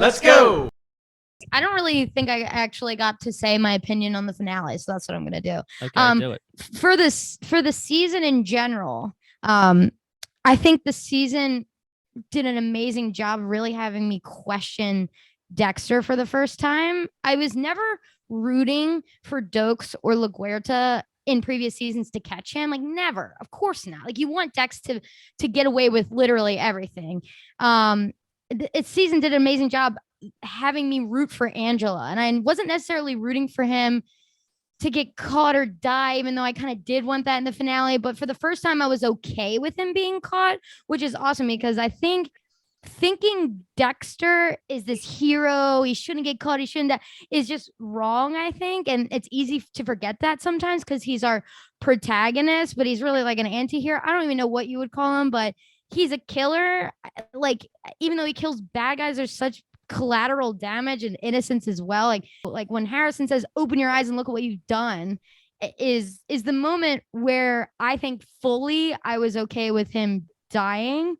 Let's go. I don't really think I actually got to say my opinion on the finale, so that's what I'm gonna do. Okay, do it. For the season in general, I think the season did an amazing job really having me question Dexter for the first time. I was never rooting for Dokes or LaGuerta in previous seasons to catch him. Like, never. Of course not. Like, you want Dex to get away with literally everything. Its season did an amazing job having me root for Angela, and I wasn't necessarily rooting for him to get caught or die, even though I kind of did want that in the finale. But for the first time, I was okay with him being caught, which is awesome, because I think thinking Dexter is this hero, he shouldn't get caught, he shouldn't die, is just wrong, I think. And it's easy to forget that sometimes because he's our protagonist, but he's really like an anti-hero. I don't even know what you would call him, but he's a killer. Like, even though he kills bad guys, there's such collateral damage and innocence as well. Like when Harrison says, "Open your eyes and look at what you've done," is the moment where I think fully I was okay with him dying.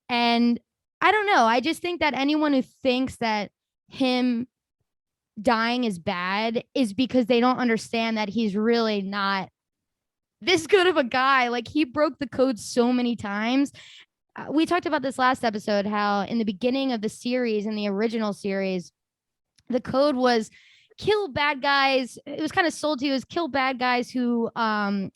And I don't know, I just think that anyone who thinks that him dying is bad is because they don't understand that he's really not this good of a guy. Like, he broke the code so many times. We talked about this last episode, how in the beginning of the series, in the original series, the code was kill bad guys. It was kind of sold to you as kill bad guys who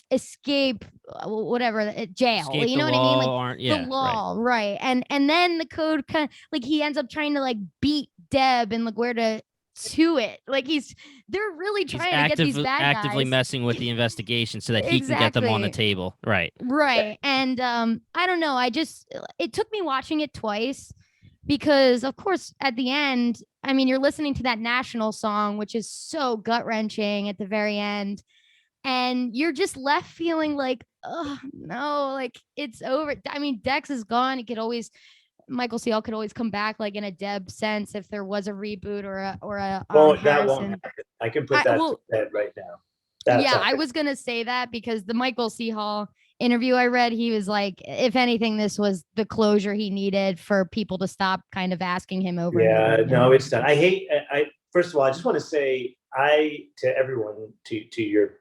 escape whatever jail. Escape you know the what I mean? law, Like the law, right? And then the code kind of like he ends up trying to like beat Deb and LaGuerta to it. Like they're really trying to get these bad guys. Actively messing with the investigation so that he can get them on the table. Right. And I don't know. It took me watching it twice because, of course, at the end, I mean, you're listening to that national song, which is so gut wrenching at the very end. And you're just left feeling like, oh no, like it's over. I mean, Dex is gone. Michael C.L. could always come back, like in a Deb sense, if there was a reboot or a. Well, that won't happen. I can put that to bed right now. I was gonna say that because the Michael C. Hall interview I read, he was like, if anything, this was the closure he needed for people to stop kind of asking him over. Yeah, no, it's done. First of all, I just want to say, to everyone, to your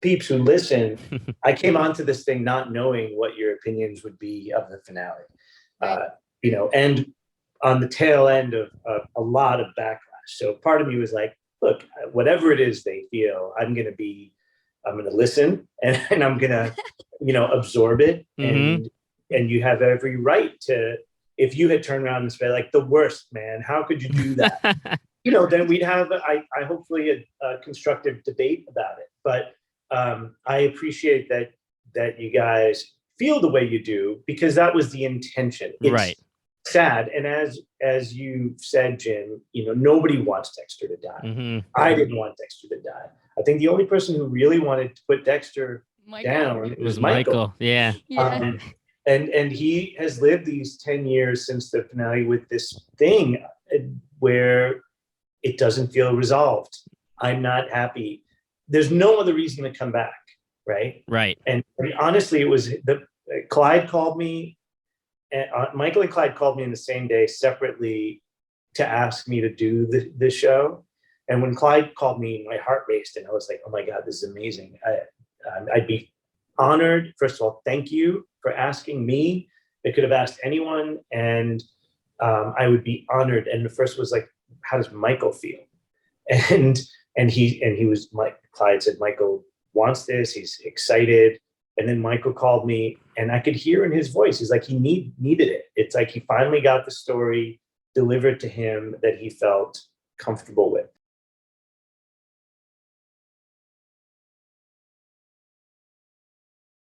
peeps who listen, I came onto this thing not knowing what your opinions would be of the finale. Right. And on the tail end of a lot of backlash. So part of me was like, look, whatever it is they feel, I'm going to listen and I'm going to, absorb it. Mm-hmm. And you have every right to, if you had turned around and said like, the worst, man, how could you do that? Then we'd have, hopefully a constructive debate about it. But I appreciate that you guys feel the way you do, because that was the intention. It's right. Sad. And as you said, Jim, nobody wants Dexter to die. Mm-hmm. I didn't want Dexter to die. I think the only person who really wanted to put Dexter down was Michael. Yeah. And he has lived these 10 years since the finale with this thing where it doesn't feel resolved. I'm not happy. There's no other reason to come back. Right. And honestly, it was Clyde called me, and Michael and Clyde called me in the same day separately to ask me to do the show. And when Clyde called me, my heart raced, and I was like, "Oh my God, this is amazing!" I'd be honored. First of all, thank you for asking me. They could have asked anyone, and I would be honored. And the first was like, "How does Michael feel?" And he was Clyde said, "Michael wants this, he's excited." And then Michael called me, and I could hear in his voice, he's like, he needed it. It's like he finally got the story delivered to him that he felt comfortable with.